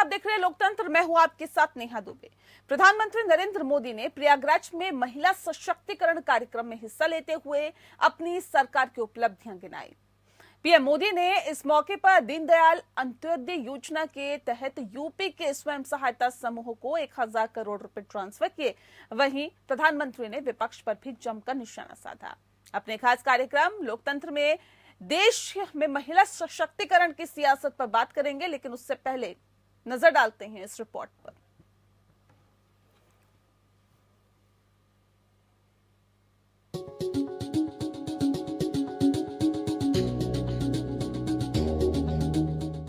आप देख रहे हैं लोकतंत्र। मैं हूं आपके साथ नेहा दुबे। प्रधानमंत्री नरेंद्र मोदी ने प्रयागराज में महिला सशक्तिकरण कार्यक्रम में हिस्सा लेते हुए अपनी सरकार की उपलब्धियां गिनाई। पीएम मोदी ने इस मौके पर दीनदयाल अंत्योदय योजना के तहत यूपी के स्वयं सहायता समूहों को 1000 करोड़ रुपए ट्रांसफर किए। वहीं प्रधानमंत्री ने विपक्ष पर भी जमकर निशाना साधा। अपने खास कार्यक्रम लोकतंत्र में देश में महिला सशक्तिकरण की सियासत पर बात करेंगे, लेकिन उससे पहले नजर डालते हैं इस रिपोर्ट पर।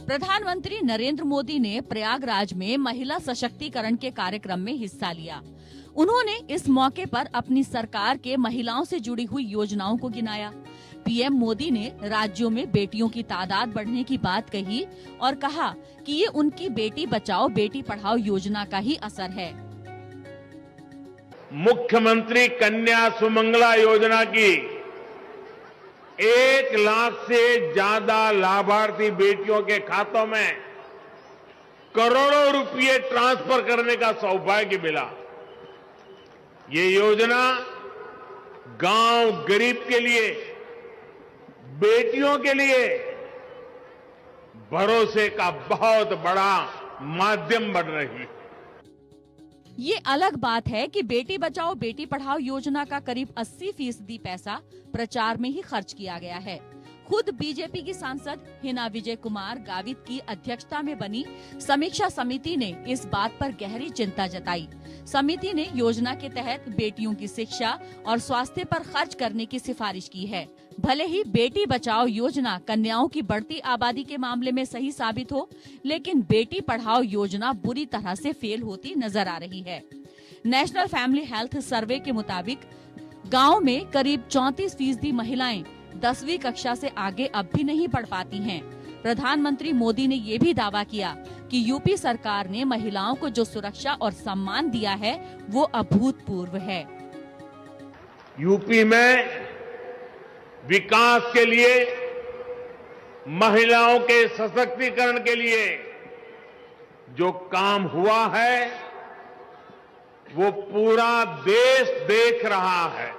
प्रधानमंत्री नरेंद्र मोदी ने प्रयागराज में महिला सशक्तिकरण के कार्यक्रम में हिस्सा लिया। उन्होंने इस मौके पर अपनी सरकार के महिलाओं से जुड़ी हुई योजनाओं को गिनाया। पीएम मोदी ने राज्यों में बेटियों की तादाद बढ़ने की बात कही और कहा कि ये उनकी बेटी बचाओ बेटी पढ़ाओ योजना का ही असर है। मुख्यमंत्री कन्या सुमंगला योजना की 1 लाख से ज्यादा लाभार्थी बेटियों के खातों में करोड़ों रुपए ट्रांसफर करने का सौभाग्य मिला। ये योजना गांव गरीब के लिए, बेटियों के लिए भरोसे का बहुत बड़ा माध्यम बन रही है। ये अलग बात है कि बेटी बचाओ बेटी पढ़ाओ योजना का करीब 80% पैसा प्रचार में ही खर्च किया गया है। खुद बीजेपी की सांसद हिना विजय कुमार गावित की अध्यक्षता में बनी समीक्षा समिति ने इस बात पर गहरी चिंता जताई। समिति ने योजना के तहत बेटियों की शिक्षा और स्वास्थ्य पर खर्च करने की सिफारिश की है। भले ही बेटी बचाओ योजना कन्याओं की बढ़ती आबादी के मामले में सही साबित हो, लेकिन बेटी पढ़ाओ योजना बुरी तरह से फेल होती नजर आ रही है। नेशनल फैमिली हेल्थ सर्वे के मुताबिक गाँव में करीब 34% महिलाएं 10वीं कक्षा से आगे अब भी नहीं पढ़ पाती हैं। प्रधानमंत्री मोदी ने ये भी दावा किया कि यूपी सरकार ने महिलाओं को जो सुरक्षा और सम्मान दिया है वो अभूतपूर्व है। यूपी में विकास के लिए, महिलाओं के सशक्तिकरण के लिए जो काम हुआ है वो पूरा देश देख रहा है।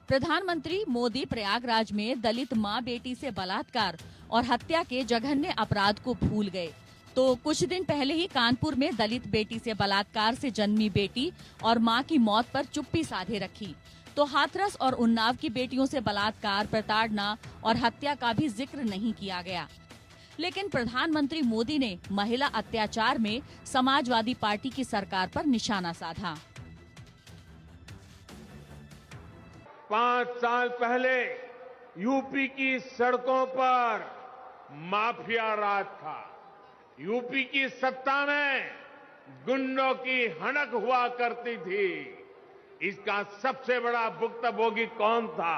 प्रधानमंत्री मोदी प्रयागराज में दलित मां बेटी से बलात्कार और हत्या के जघन्य अपराध को भूल गए, तो कुछ दिन पहले ही कानपुर में दलित बेटी से बलात्कार से जन्मी बेटी और मां की मौत पर चुप्पी साधे रखी। तो हाथरस और उन्नाव की बेटियों से बलात्कार, प्रताड़ना और हत्या का भी जिक्र नहीं किया गया। लेकिन प्रधानमंत्री मोदी ने महिला अत्याचार में समाजवादी पार्टी की सरकार पर निशाना साधा। 5 साल पहले यूपी की सड़कों पर माफिया राज था। यूपी की सत्ता में गुंडों की हनक हुआ करती थी। इसका सबसे बड़ा भुक्तभोगी कौन था?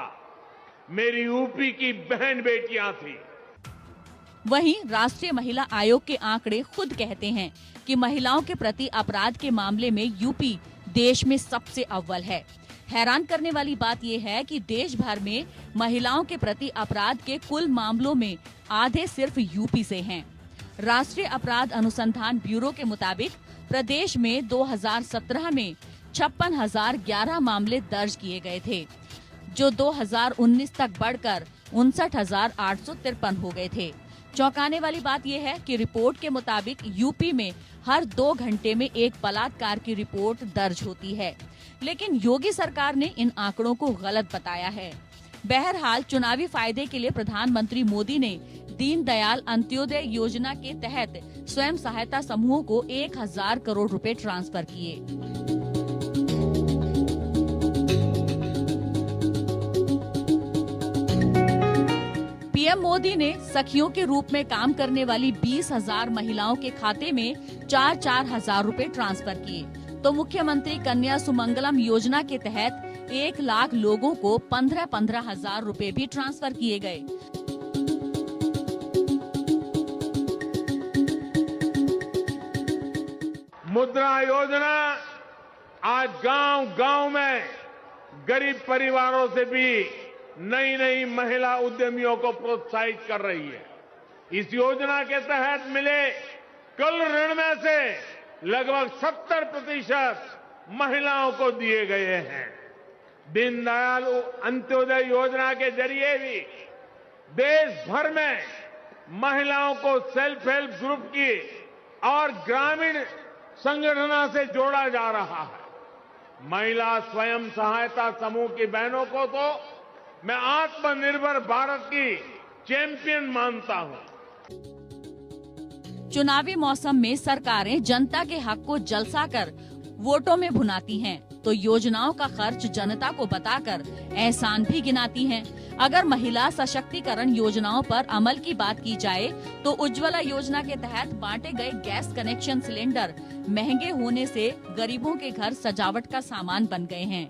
मेरी यूपी की बहन बेटियां थी। वहीं राष्ट्रीय महिला आयोग के आंकड़े खुद कहते हैं कि महिलाओं के प्रति अपराध के मामले में यूपी देश में सबसे अव्वल है। हैरान करने वाली बात यह है कि देश भर में महिलाओं के प्रति अपराध के कुल मामलों में आधे सिर्फ यूपी से हैं। राष्ट्रीय अपराध अनुसंधान ब्यूरो के मुताबिक प्रदेश में 2017 में 56,011 मामले दर्ज किए गए थे, जो 2019 तक बढ़कर 59,853 हो गए थे। चौंकाने वाली बात यह है कि रिपोर्ट के मुताबिक यूपी में हर 2 घंटे में एक बलात्कार की रिपोर्ट दर्ज होती है, लेकिन योगी सरकार ने इन आंकड़ों को गलत बताया है। बहरहाल चुनावी फायदे के लिए प्रधानमंत्री मोदी ने दीनदयाल अंत्योदय योजना के तहत स्वयं सहायता समूहों को 1000 करोड़ रुपए ट्रांसफर किए। पीएम मोदी ने सखियों के रूप में काम करने वाली 20,000 महिलाओं के खाते में 4-4 हजार रुपए ट्रांसफर किए, तो मुख्यमंत्री कन्या सुमंगलम योजना के तहत 1 लाख लोगों को 15-15 हजार रुपए भी ट्रांसफर किए गए। मुद्रा योजना आज गांव-गांव में गरीब परिवारों से भी नई महिला उद्यमियों को प्रोत्साहित कर रही है। इस योजना के तहत मिले कुल ऋण में से लगभग 70% महिलाओं को दिए गए हैं। दीनदयाल अंत्योदय योजना के जरिए भी देश भर में महिलाओं को सेल्फ हेल्प ग्रुप की और ग्रामीण संगठनों से जोड़ा जा रहा है। महिला स्वयं सहायता समूह की बहनों को तो मैं आत्मनिर्भर भारत की चैंपियन मानता हूं। चुनावी मौसम में सरकारें जनता के हक को जलसा कर वोटों में भुनाती हैं, तो योजनाओं का खर्च जनता को बताकर एहसान भी गिनाती हैं। अगर महिला सशक्तिकरण योजनाओं पर अमल की बात की जाए तो उज्ज्वला योजना के तहत बांटे गए गैस कनेक्शन सिलेंडर महंगे होने से गरीबों के घर सजावट का सामान बन गए हैं।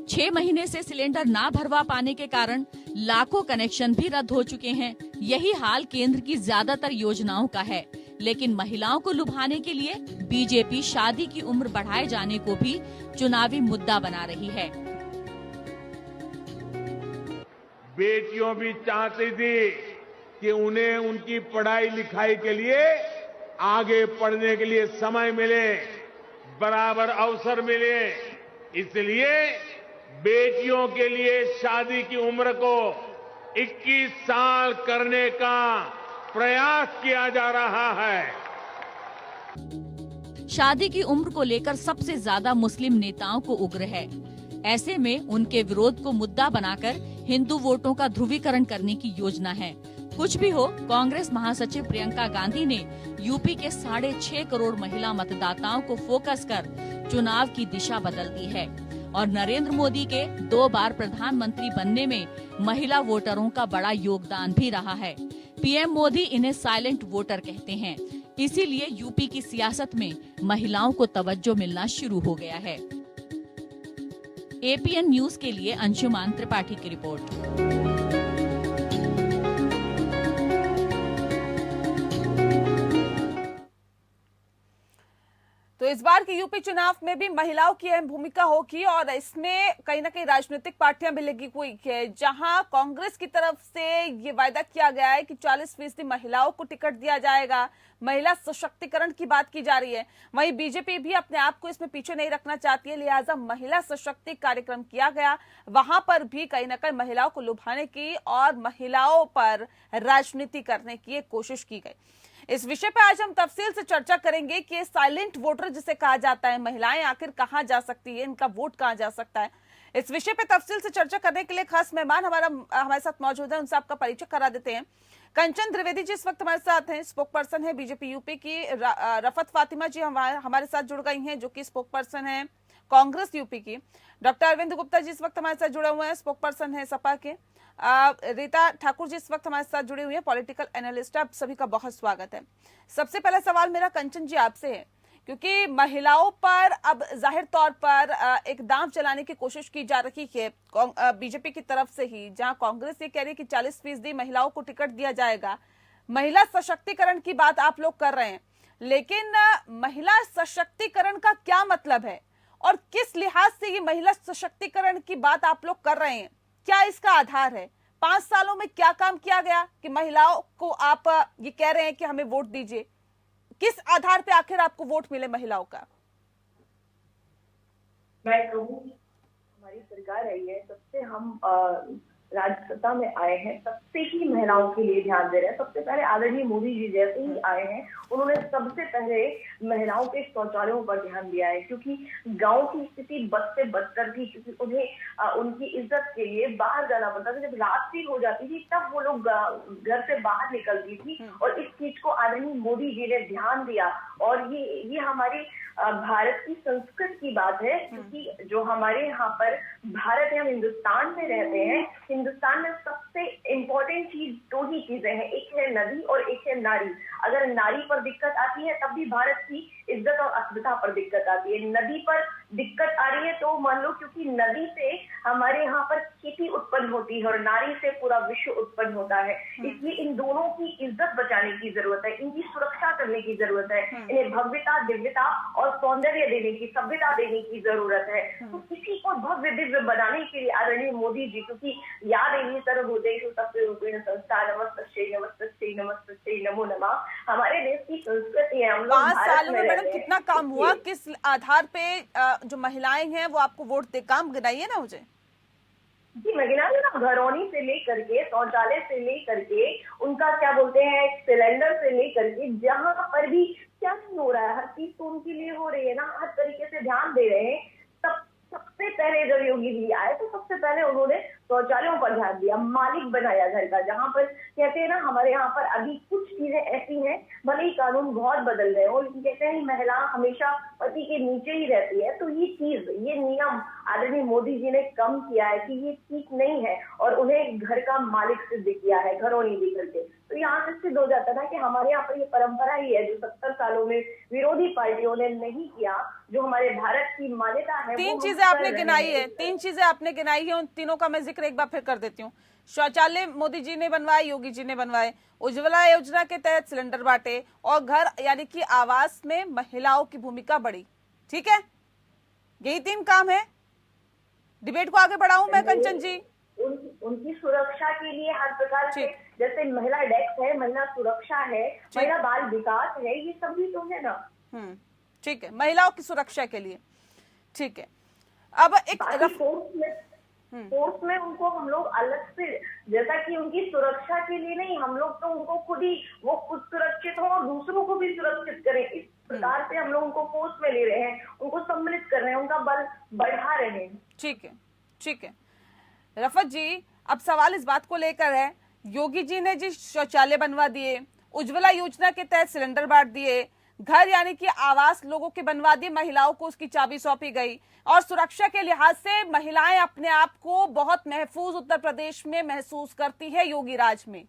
6 महीने से सिलेंडर ना भरवा पाने के कारण लाखों कनेक्शन भी रद्द हो चुके हैं। यही हाल केंद्र की ज्यादातर योजनाओं का है। लेकिन महिलाओं को लुभाने के लिए बीजेपी शादी की उम्र बढ़ाए जाने को भी चुनावी मुद्दा बना रही है। बेटियों भी चाहती थी कि उन्हें उनकी पढ़ाई लिखाई के लिए आगे पढ़ने के लिए समय मिले, बराबर अवसर मिले। इसलिए बेटियों के लिए शादी की उम्र को 21 साल करने का प्रयास किया जा रहा है। शादी की उम्र को लेकर सबसे ज्यादा मुस्लिम नेताओं को उग्र है। ऐसे में उनके विरोध को मुद्दा बनाकर हिंदू वोटों का ध्रुवीकरण करने की योजना है। कुछ भी हो, कांग्रेस महासचिव प्रियंका गांधी ने यूपी के 6.5 करोड़ महिला मतदाताओं को फोकस कर चुनाव की दिशा बदल दी है और नरेंद्र मोदी के 2 बार प्रधानमंत्री बनने में महिला वोटरों का बड़ा योगदान भी रहा है। पीएम मोदी इन्हें साइलेंट वोटर कहते हैं। इसीलिए यूपी की सियासत में महिलाओं को तवज्जो मिलना शुरू हो गया है। एपीएन न्यूज के लिए अंशुमान त्रिपाठी की रिपोर्ट। तो इस बार के यूपी चुनाव में भी महिलाओं की अहम भूमिका होगी और इसमें कहीं ना कहीं राजनीतिक पार्टियां भी लगी हुई है। जहां कांग्रेस की तरफ से ये वायदा किया गया है कि 40% महिलाओं को टिकट दिया जाएगा, महिला सशक्तिकरण की बात की जा रही है। वहीं बीजेपी भी अपने आप को इसमें पीछे नहीं रखना चाहती है, लिहाजा महिला सशक्ति कार्यक्रम किया गया। वहां पर भी कहीं ना कहीं महिलाओं को लुभाने की और महिलाओं पर राजनीति करने की कोशिश की गई। इस विषय पर आज हम तफसील से चर्चा करेंगे कि साइलेंट वोटर जिसे कहा जाता है, महिलाएं आखिर कहां जा सकती है, इनका वोट कहां जा सकता है। इस विषय पर तफसील से चर्चा करने के लिए खास मेहमान हमारे साथ मौजूद है, उनसे आपका परिचय करा देते हैं। कंचन द्विवेदी जी इस वक्त हमारे साथ हैं, स्पोक पर्सन है बीजेपी यूपी की। रफत फातिमा जी हमारे साथ जुड़ गई हैं, जो कि स्पोक पर्सन है कांग्रेस यूपी की। डॉक्टर अरविंद गुप्ता जी इस वक्त हमारे साथ जुड़े हुए हैं, स्पोक पर्सन है सपा के। रीता ठाकुर जी इस वक्त हमारे साथ जुड़ी हुई है, पॉलिटिकल एनालिस्ट। आप सभी का बहुत स्वागत है। सबसे पहला सवाल मेरा कंचन जी आपसे है, क्योंकि महिलाओं पर अब जाहिर तौर पर एक दांव चलाने की कोशिश की जा रही है बीजेपी की तरफ से ही, जहां कांग्रेस ये कह रही है कि 40% महिलाओं को टिकट दिया जाएगा। महिला सशक्तिकरण की बात आप लोग कर रहे हैं, लेकिन महिला सशक्तिकरण का क्या मतलब है और किस लिहाज से ये महिला सशक्तिकरण की बात आप लोग कर रहे हैं? क्या इसका आधार है? 5 सालों में क्या काम किया गया कि महिलाओं को आप ये कह रहे हैं कि हमें वोट दीजिए? किस आधार पे आखिर आपको वोट मिले महिलाओं का? मैं कहूँ हमारी सरकार आई है, सबसे हम राज्य सत्ता में आए हैं, सबसे ही महिलाओं के लिए ध्यान दे रहे हैं। सबसे पहले आदरणीय मोदी जी जैसे ही आए हैं, उन्होंने सबसे पहले महिलाओं के शौचालयों पर ध्यान दिया है, क्योंकि गांव की स्थिति बद से बदतर थी, क्योंकि उन्हें उनकी इज्जत के लिए बाहर जाना पड़ता था। जब रात्रि हो जाती थी तब वो लोग घर से बाहर निकलती थी, और इस चीज को आदरणीय मोदी जी ने ध्यान दिया। और ये हमारी भारत की संस्कृति की बात है, क्योंकि जो हमारे यहाँ पर भारत है, हम हिंदुस्तान में रहते हैं। हिंदुस्तान में सबसे इम्पोर्टेंट चीज 2 ही चीजें हैं, एक है नदी और एक है नारी। अगर नारी पर दिक्कत आती है तब भी भारत की इज्जत और अस्मिता पर दिक्कत आती है। नदी पर दिक्कत आ रही है तो मान लो क्योंकि नदी से हमारे यहाँ पर खेती उत्पन्न होती है और नारी से पूरा विश्व उत्पन्न होता है, इसलिए इन दोनों की इज्जत बचाने की जरूरत है, इनकी सुरक्षा करने की जरूरत है, इन्हें भव्यता, दिव्यता और सौंदर्य देने की, सभ्यता देने की जरूरत है। तो किसी को भव्य दिव्य बनाने के लिए आदरणीय मोदी जी, क्योंकि याद है सर्वभूतेषु तत्त्वरूपेण संस्था नमस्तस्यै नमस्तस्यै नमस्तस्यै नमो नमः, हमारे देश की संस्कृति है। हम लोग 5 भारत सालों में में मैडम रहते हैं। कितना काम हुआ, किस आधार पे जो महिलाएं हैं वो आपको वोट दे, काम गिनाइए ना मुझे। जी मैं गिना रही हूँ, घरौनी से लेकर के शौचालय से लेकर के उनका क्या बोलते हैं सिलेंडर से लेकर के जहाँ पर भी क्या नहीं हो रहा है, हर चीज तो उनके लिए हो रही है ना, हर तरीके से ध्यान दे रहे हैं। सबसे पहले जब योगी जी आए तो सबसे पहले उन्होंने शौचालयों पर ध्यान दिया, मालिक बनाया घर का। जहाँ पर कहते हैं ना हमारे यहाँ पर अभी कुछ चीजें ऐसी हैं, भले ही कानून बहुत बदल रहे हो, लेकिन कहते हैं महिला हमेशा पति के नीचे ही रहती है। तो ये चीज, ये नियम आदरणीय मोदी जी ने कम किया है कि ये ठीक नहीं है और उन्हें घर का मालिक सिद्ध किया है, घरौनी भी करके। तो यहाँ से सिद्ध हो जाता है ना कि हमारे यहाँ पर ये परंपरा ही है जो 70 सालों में विरोधी पार्टियों ने नहीं किया, जो हमारे भारत की मान्यता है। 3 चीजें आपने गिनाई है, 3 चीजें आपने गिनाई है, उन तीनों का मैं जिक्र एक बार फिर कर देती हूँ। शौचालय मोदी जी ने बनवाए, योगी जी ने बनवाए, उज्ज्वला योजना के तहत सिलेंडर बांटे और घर यानी कि आवास में महिलाओं की भूमिका बढ़ी। ठीक है, यही 3 काम है। डिबेट को आगे बढ़ाऊं मैं कंचन जी? उनकी सुरक्षा के लिए हर प्रकार से, जैसे महिला डेस्क है, महिला सुरक्षा है, महिला बाल विकास है, ये सब भी तो है ना। ठीक है, महिलाओं की सुरक्षा के लिए। ठीक है, अब एक फोर्स में उनको हम लोग अलग से, जैसा कि उनकी सुरक्षा के लिए नहीं, हम लोग तो उनको खुद ही, वो खुद सुरक्षित हो और दूसरों को भी सुरक्षित करें, इस प्रकार से हम लोग उनको फोर्स में ले रहे हैं, उनको सम्मिलित कर रहे हैं, उनका बल बढ़ा रहे हैं। ठीक है, ठीक है रफत जी, अब सवाल इस बात को लेकर है, योगी जी ने जी शौचालय बनवा दिए, उज्ज्वला योजना के तहत सिलेंडर बांट दिए, घर यानी कि आवास लोगों के बनवा दिए, महिलाओं को उसकी चाबी सौंपी गई और सुरक्षा के लिहाज से महिलाएं अपने आप को बहुत महफूज उत्तर प्रदेश में महसूस करती है योगी राज में,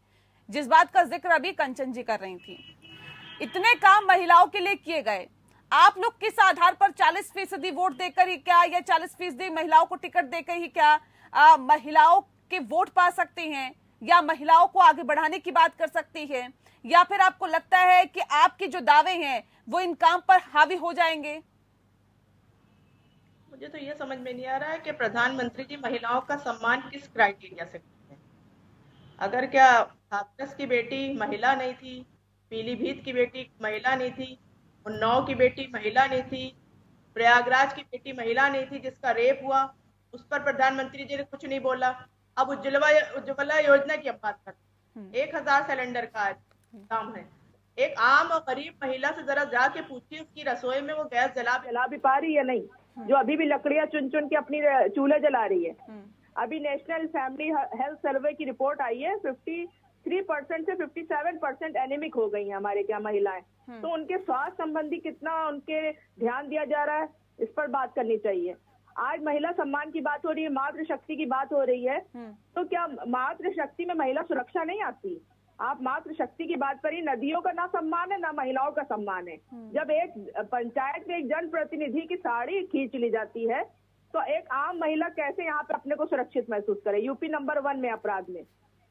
जिस बात का जिक्र अभी कंचन जी कर रही थी। इतने काम महिलाओं के लिए किए गए, आप लोग किस आधार पर 40% वोट देकर ही क्या, या 40% महिलाओं को टिकट देकर ही क्या महिलाओं के वोट पा सकती हैं, या महिलाओं को आगे बढ़ाने की बात कर सकती है, या फिर आपको लगता है कि आपके जो दावे हैं वो इन काम पर हावी हो जाएंगे? मुझे तो ये समझ में नहीं आ रहा है कि प्रधानमंत्री जी महिलाओं का सम्मान किस क्राइटेरिया से करते हैं। अगर क्या हाथरस की बेटी महिला नहीं थी, पीलीभीत की बेटी महिला नहीं थी, उन्नाव की बेटी महिला नहीं थी, प्रयागराज की बेटी महिला नहीं थी जिसका रेप हुआ, उस पर प्रधानमंत्री जी ने कुछ नहीं बोला। अब उज्ज्वला योजना की हम बात करते हैं, 1000 सिलेंडर का काम है। एक आम और गरीब महिला से जरा जाके पूछिए उसकी रसोई में वो गैस जला भी पा रही है नहीं, जो अभी भी लकड़ियां चुन चुन के अपनी चूल्हे जला रही है। अभी नेशनल फैमिली हेल्थ सर्वे की रिपोर्ट आई है, 53% से 57% एनीमिक हो गई हैं हमारे क्या महिलाएं। तो उनके स्वास्थ्य संबंधी कितना उनके ध्यान दिया जा रहा है, इस पर बात करनी चाहिए। आज महिला सम्मान की बात हो रही है, मातृशक्ति की बात हो रही है, तो क्या मातृशक्ति में महिला सुरक्षा नहीं आती? आप मातृशक्ति की बात करिए, नदियों का ना सम्मान है ना महिलाओं का सम्मान है। जब एक पंचायत में एक जनप्रतिनिधि की साड़ी खींच ली जाती है तो एक आम महिला कैसे यहाँ पे अपने को सुरक्षित महसूस करे? यूपी नंबर 1 में अपराध में।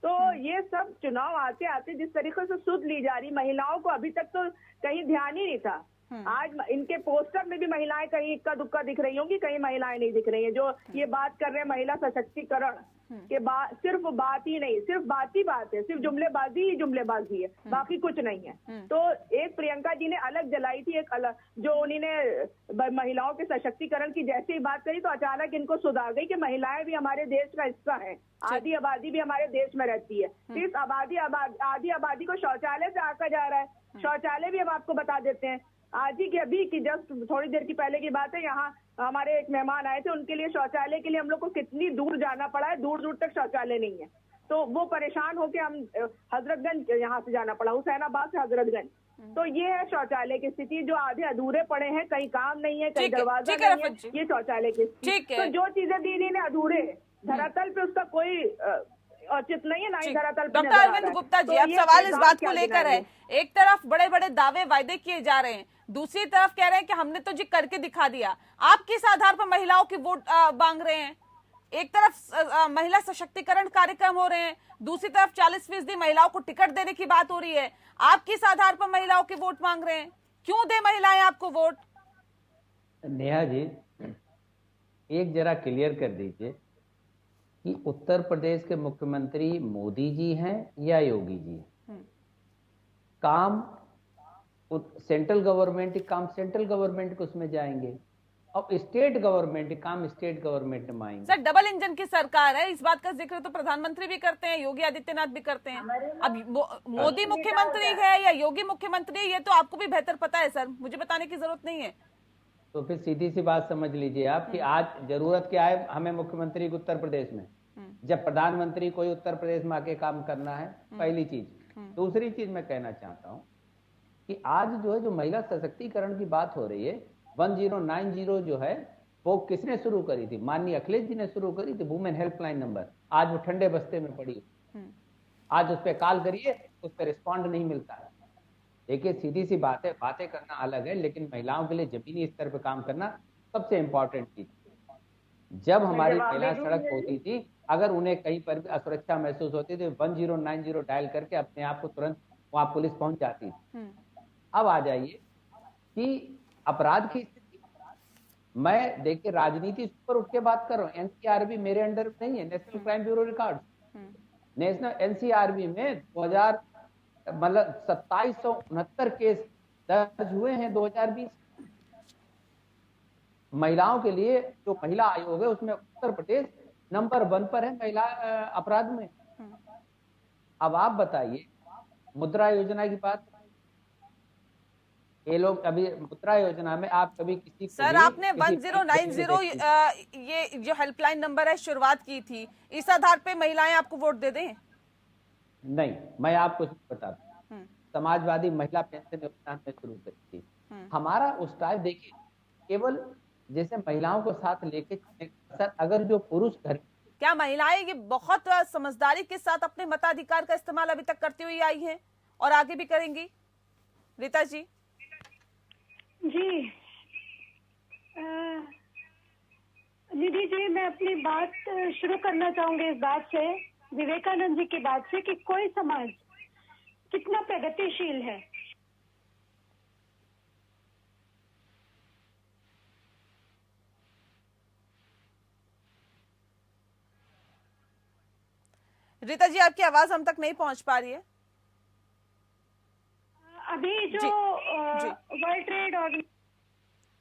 तो ये सब चुनाव आते आते जिस तरीके से सुध ली जा रही, महिलाओं को अभी तक तो कहीं ध्यान ही नहीं था। आज इनके पोस्टर में भी महिलाएं कहीं इक्का दुक्का दिख रही होंगी, कहीं महिलाएं नहीं दिख रही हैं। जो ये बात कर रहे हैं महिला सशक्तिकरण के बाद, सिर्फ बात ही नहीं, सिर्फ बात ही बात है, सिर्फ जुमलेबाजी ही जुमलेबाजी है, बाकी कुछ नहीं है। तो एक प्रियंका जी ने अलग जलाई थी, एक अलग जो उन्होंने महिलाओं के सशक्तिकरण की जैसे ही बात करी तो अचानक इनको सुध आ गई कि महिलाएं भी हमारे देश का हिस्सा है, आधी आबादी भी हमारे देश में रहती है। इस आधी आबादी को शौचालय से आका जा रहा है। शौचालय भी हम आपको बता देते हैं, आज ही की अभी की जस्ट थोड़ी देर की पहले की बात है, यहाँ हमारे एक मेहमान आए थे, उनके लिए शौचालय के लिए हम लोग को कितनी दूर जाना पड़ा है, दूर दूर तक शौचालय नहीं है। तो वो परेशान होके हम हजरतगंज यहाँ से जाना पड़ा, हुसैनाबाद से हजरतगंज। तो ये है शौचालय की स्थिति, जो आधे अधूरे पड़े हैं, कहीं काम नहीं है, कहीं दरवाजा नहीं है, ये शौचालय की स्थिति। तो जो चीजें दी इन्हें अधूरे, धरातल पे उसका कोई औचित नहीं है, ना ही धरातल पे डॉक्टर नजर आ अरविंद रहा है। गुप्ता जी, तो अब ये सवाल इस पैगाम बात क्या को देना लेकर है, एक तरफ बड़े बड़े दावे वायदे किए जा रहे हैं, दूसरी तरफ कह रहे हैं कि हमने तो जी करके दिखा दिया। आप किस आधार पर महिलाओं की वोट मांग रहे हैं? एक तरफ महिला सशक्तिकरण कार्यक्रम हो रहे हैं, दूसरी तरफ 40% महिलाओं को टिकट देने की बात हो रही है। आप किस आधार पर महिलाओं की वोट मांग रहे हैं? क्यों दे महिलाएं आपको वोट? नेहा जी, एक जरा क्लियर कर दीजिए कि उत्तर प्रदेश के मुख्यमंत्री मोदी जी हैं या योगी जी हैं? काम सेंट्रल गवर्नमेंट, काम सेंट्रल गवर्नमेंट को उसमें जाएंगे, अब स्टेट गवर्नमेंट काम स्टेट गवर्नमेंट में आएंगे। सर, डबल इंजन की सरकार है, इस बात का जिक्र तो प्रधानमंत्री भी करते हैं, योगी आदित्यनाथ भी करते हैं। अब मोदी मुख्यमंत्री है या योगी मुख्यमंत्री, ये तो आपको भी बेहतर पता है सर, मुझे बताने की जरूरत नहीं है। तो फिर सीधी सी बात समझ लीजिए आप कि आज जरूरत क्या है हमें मुख्यमंत्री की उत्तर प्रदेश में, जब प्रधानमंत्री कोई उत्तर प्रदेश में आके काम करना है, पहली चीज। दूसरी चीज मैं कहना चाहता हूं कि आज जो है जो महिला सशक्तिकरण की बात हो रही है, 1090 जो है वो किसने शुरू करी थी? माननीय अखिलेश जी ने शुरू करी थी, वुमेन हेल्पलाइन नंबर। आज वो ठंडे बस्ते में पड़ी, आज उस पर कॉल करिए, उस पर रिस्पॉन्ड नहीं मिलता है। देखिए सीधी सी बात है, बातें करना अलग है, लेकिन महिलाओं के लिए जमीनी स्तर पर काम करना सबसे इंपॉर्टेंट चीज। जब हमारी महिला सड़क होती थी, अगर उन्हें कहीं पर भी असुरक्षा महसूस होती थी, 1090 डायल करके अपने आप को तुरंत वहां पुलिस पहुंच जाती थी। अब आ जाइए कि अपराध की स्थिति, मैं देखिए राजनीति पर उठ के बात कर रहा हूँ। एनसीआरबी मेरे अंडर नहीं है, national crime bureau record. National NCRB में 2769 केस दर्ज हुए हैं 2020। महिलाओं के लिए जो महिला आयोग है उसमें उत्तर प्रदेश नंबर 1 पर है महिला अपराध में। अब आप बताइए, मुद्रा योजना की बात, ये लोग अभी मुद्रा योजना में आप कभी किसी सर आपने 1090 ये जो हेल्पलाइन नंबर है शुरुआत की थी, इस आधार पे महिलाएं आपको वोट दे दें? नहीं, मैं आपको बताता हूँ, समाजवादी महिला पेंशन योजना में शुरू करी थी। हमारा उस टाइम देखिए केवल जैसे महिलाओं को साथ लेके, सर अगर जो पुरुष घर, क्या महिलाएं ये बहुत समझदारी के साथ अपने मताधिकार का इस्तेमाल अभी तक करती हुई आई है और आगे भी करेंगी? रीता जी। जी निधि जी, मैं अपनी बात शुरू करना चाहूंगी इस बात से, विवेकानंद जी की बात से, कि कोई समाज कितना प्रगतिशील है। रीता जी, आपकी आवाज हम तक नहीं पहुंच पा रही है। अभी जो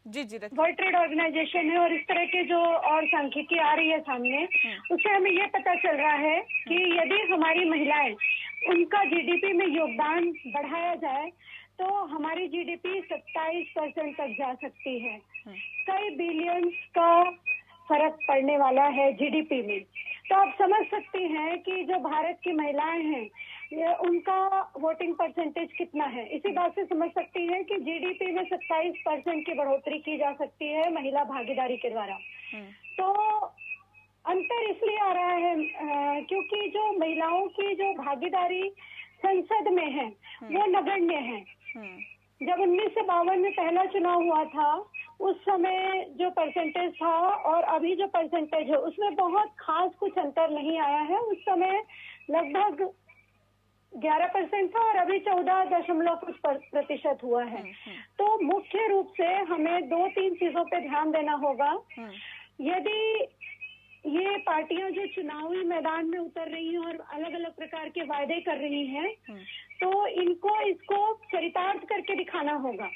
वर्ल्ड ट्रेड ऑर्गेनाइजेशन है और इस तरह के जो और सांख्यिकी आ रही है सामने, उससे हमें ये पता चल रहा है कि यदि हमारी महिलाएं उनका जीडीपी में योगदान बढ़ाया जाए तो हमारी जीडीपी 27% तक जा सकती है। कई बिलियंस का फर्क पड़ने वाला है जीडीपी में। तो आप समझ सकती हैं कि जो भारत की महिलाएं हैं उनका वोटिंग परसेंटेज कितना है। इसी बात से समझ सकती हैं कि जीडीपी में 27% की बढ़ोतरी की जा सकती है महिला भागीदारी के द्वारा। तो अंतर इसलिए आ रहा है क्योंकि जो महिलाओं की जो भागीदारी संसद में है वो नगण्य है। जब 1952 में पहला चुनाव हुआ था उस समय जो परसेंटेज था और अभी जो परसेंटेज है उसमें बहुत खास कुछ अंतर नहीं आया है। उस समय लगभग 11% था और अभी 14% हुआ है। तो मुख्य रूप से हमें 2-3 चीजों पे ध्यान देना होगा। यदि ये पार्टियां जो चुनावी मैदान में उतर रही हैं और अलग अलग प्रकार के वायदे कर रही हैं तो इनको इसको चरितार्थ करके दिखाना होगा।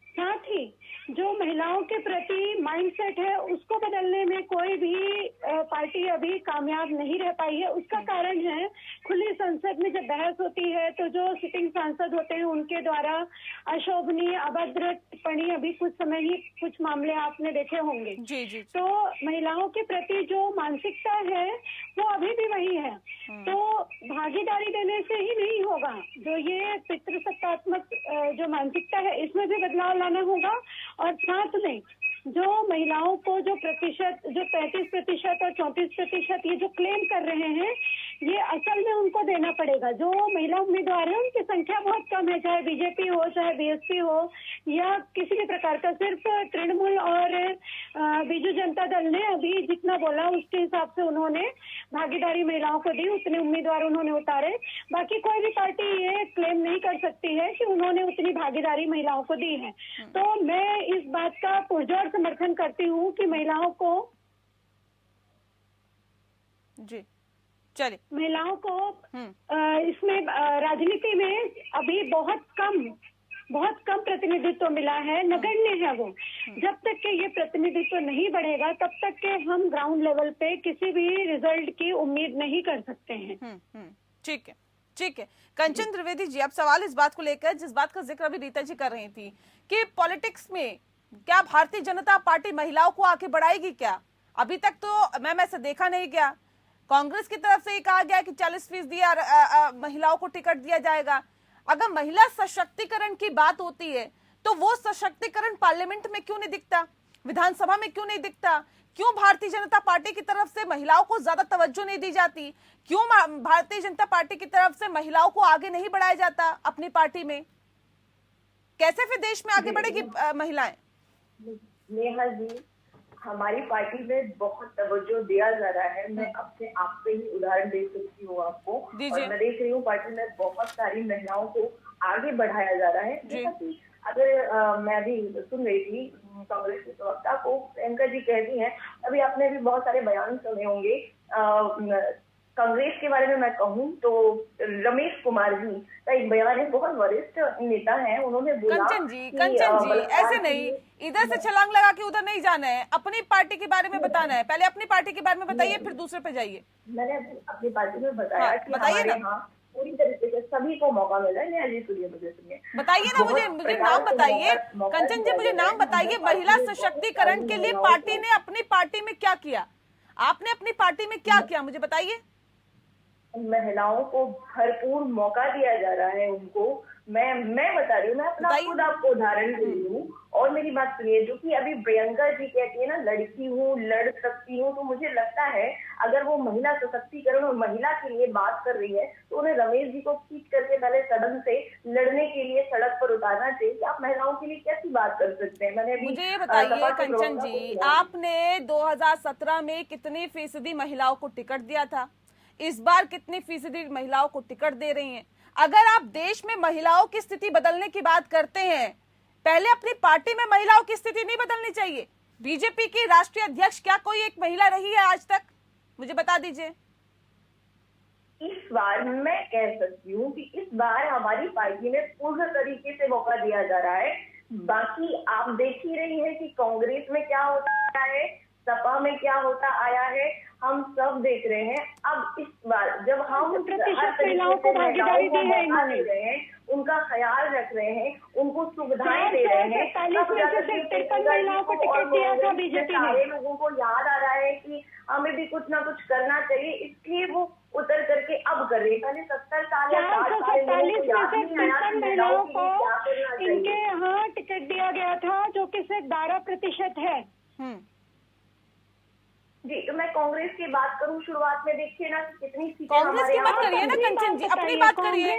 साथ ही जो महिलाओं के प्रति माइंडसेट है उसको बदलने में कोई भी पार्टी अभी कामयाब नहीं रह पाई है। उसका कारण है खुली संसद में जब बहस होती है तो जो सिटिंग सांसद होते हैं उनके द्वारा अशोभनीय अभद्र टिप्पणी अभी कुछ समय ही कुछ मामले आपने देखे होंगे। जी। तो महिलाओं के प्रति जो मानसिकता है वो अभी भी वही है। तो भागीदारी देने से ही नहीं होगा। जो ये पितृसत्तात्मक जो मानसिकता है इसमें भी बदलाव लाना होगा और साथ में जो महिलाओं को जो प्रतिशत जो 35% और 34% ये जो क्लेम कर रहे हैं ये पड़ेगा। जो महिला उम्मीदवार है उनकी संख्या बहुत कम है, चाहे बीजेपी हो चाहे बीएसपी हो या किसी भी प्रकार का। सिर्फ तृणमूल और बीजू जनता दल ने अभी जितना बोला उसके हिसाब से उन्होंने भागीदारी महिलाओं को दी, उतने उम्मीदवार उन्होंने उतारे। बाकी कोई भी पार्टी ये क्लेम नहीं कर सकती है कि उन्होंने उतनी भागीदारी महिलाओं को दी है। तो मैं इस बात का पुरजोर समर्थन करती हूँ कि महिलाओं को जी चलिए महिलाओं को इसमें राजनीति में अभी बहुत कम प्रतिनिधित्व मिला है, नगण्य है वो। जब तक के ये प्रतिनिधित्व नहीं बढ़ेगा तब तक के हम ग्राउंड लेवल पे किसी भी रिजल्ट की उम्मीद नहीं कर सकते हैं। ठीक है, ठीक है। कंचन द्विवेदी जी, अब सवाल इस बात को लेकर जिस बात का जिक्र अभी रीता जी कर रही थी कि पॉलिटिक्स में क्या भारतीय जनता पार्टी महिलाओं को आगे बढ़ाएगी क्या? अभी तक तो मैम ऐसा देखा नहीं गया। कांग्रेस की तरफ से ये कहा गया कि 40% महिलाओं को टिकट दिया जाएगा। अगर महिला सशक्तिकरण की बात होती है तो वो सशक्तिकरण पार्लियामेंट में क्यों नहीं दिखता, विधानसभा में क्यों नहीं दिखता? क्यों भारतीय जनता पार्टी की तरफ से महिलाओं को ज्यादा तवज्जो नहीं दी जाती? क्यों भारतीय जनता पार्टी की तरफ से महिलाओं को आगे नहीं बढ़ाया जाता अपनी पार्टी में? कैसे फिर देश में आगे बढ़ेगी महिलाएं? नेहा जी, हमारी पार्टी में बहुत तवज्जो दिया जा रहा है। मैं अपने आप पे ही उदाहरण दे सकती हूँ आपको, और मैं देख रही हूँ पार्टी में बहुत सारी महिलाओं को आगे बढ़ाया जा रहा है। जैसा कि अगर मैं अभी सुन रही थी कांग्रेस के प्रवक्ता को, प्रियंका जी कहती हैं, अभी आपने भी बहुत सारे बयान सुने होंगे कांग्रेस के बारे में मैं कहूँ तो रमेश कुमार जी का एक बयान है, बहुत वरिष्ठ नेता है, उन्होंने बोला कंचन जी ऐसे नहीं, इधर से छलांग लगा के उधर नहीं जाना है, अपनी पार्टी के बारे में बताना है। पहले अपनी पार्टी के बारे में बताइए, फिर दूसरे पे जाइए। मैंने अपनी पार्टी में बताया कि हमारे यहाँ पूरी तरीके से सभी को मौका मिला है। नहीं, सुनिए बताइए ना, मुझे नाम बताइए कंचन जी, मुझे नाम बताइए। महिला सशक्तिकरण के लिए पार्टी ने अपनी पार्टी में क्या किया? आपने अपनी पार्टी में क्या किया, मुझे बताइए। महिलाओं को भरपूर मौका दिया जा रहा है उनको। मैं बता रही हूँ, मैं अपना खुद आपको उदाहरण दे रही हूँ। और मेरी बात सुनिए, जो कि अभी प्रियंका जी कहती है ना, लड़की हूँ, लड़ सकती हूँ, तो मुझे लगता है अगर वो महिला सशक्तिकरण और महिला के लिए बात कर रही है तो उन्हें रमेश जी को खींच करके पहले सदन से लड़ने के लिए सड़क पर उतारना चाहिए कि आप महिलाओं के लिए कैसी बात कर सकते हैं। मैंने मुझे ये बताइए कंचन जी, आपने 2017 में कितनी फीसदी महिलाओं को टिकट दिया था? इस बार कितनी फीसदी महिलाओं को टिकट दे रही हैं? अगर आप देश में महिलाओं की स्थिति बदलने की बात करते हैं, पहले अपनी पार्टी में महिलाओं की स्थिति नहीं बदलनी चाहिए? बीजेपी की राष्ट्रीय अध्यक्ष क्या कोई एक महिला रही है आज तक? मुझे बता दीजिए। इस बार मैं कह सकती हूँ कि इस बार हमारी पार्टी में पूर्ण तरीके से मौका दिया जा रहा है। बाकी आप देख ही रही है कि कांग्रेस में क्या होता है, सपा में क्या होता आया है, हम सब देख रहे हैं। अब इस बार जब हम प्रतिशत महिलाओं को भागीदारी दी है, इन्होंने उनका ख्याल रख रहे हैं, उनको सुविधाएं दे रहे हैं, 53 महिलाओं को टिकट दिया था बीजेपी ने। सारे लोगों को याद आ रहा है कि हमें भी कुछ ना कुछ करना चाहिए, इसलिए वो उतर करके अब कर रही है। पहले 70 साल 447 महिलाओं को इनके यहाँ टिकट दिया गया था, जो कि सिर्फ 12% है। जी, तो मैं कांग्रेस की बात करूं, शुरुआत में देखिए ना कि कितनी सीटें कांग्रेस की बात करिए ना कंचन जी, अपनी बात करिए।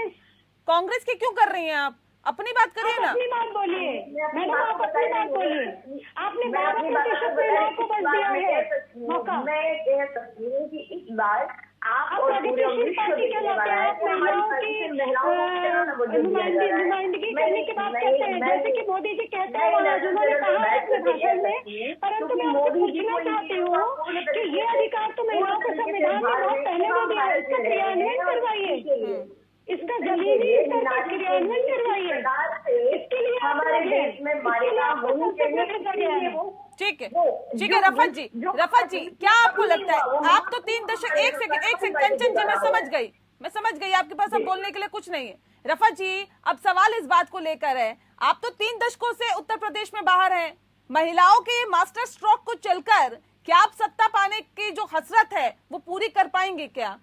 कांग्रेस की क्यों कर रही हैं आप? अपनी बात करिए ना। अपनी बात बोलिए मैडम, आप अपनी बात बोलिए। आपने 12% महिलाओं को बच दिया है मौका। मैं कह सकती हूँ कि इस बार आप और प्रगतिशील पार्टी के नाते आप महिलाओं की नुमाइंदगी करने की बात करते हैं, जैसे कि मोदी जी कहते हैं, उन्होंने कहा है अपने भाषण में। परंतु मैं आपसे पूछना चाहती हूँ कि ये अधिकार तो महिलाओं को संविधान में बहुत पहले को दिया है, इसका क्रियान्वयन करवाइए, इसका जमीनी स्तर पर क्रियान्वयन करवाइए। इसके लिए हमारे देश में मान्यता होनी चाहिए। ठीक है, ठीक है। रफत जी क्या आपको लगता है? आप तो 3 दशक, एक सेकंड कंचन जी, मैं समझ गई आपके पास अब बोलने के लिए कुछ नहीं है। रफत जी, अब सवाल इस बात को लेकर है, आप तो 3 दशकों से उत्तर प्रदेश में बाहर हैं, महिलाओं के मास्टर स्ट्रोक को चलकर क्या आप सत्ता पाने की जो हसरत है वो पूरी कर पाएंगे क्या?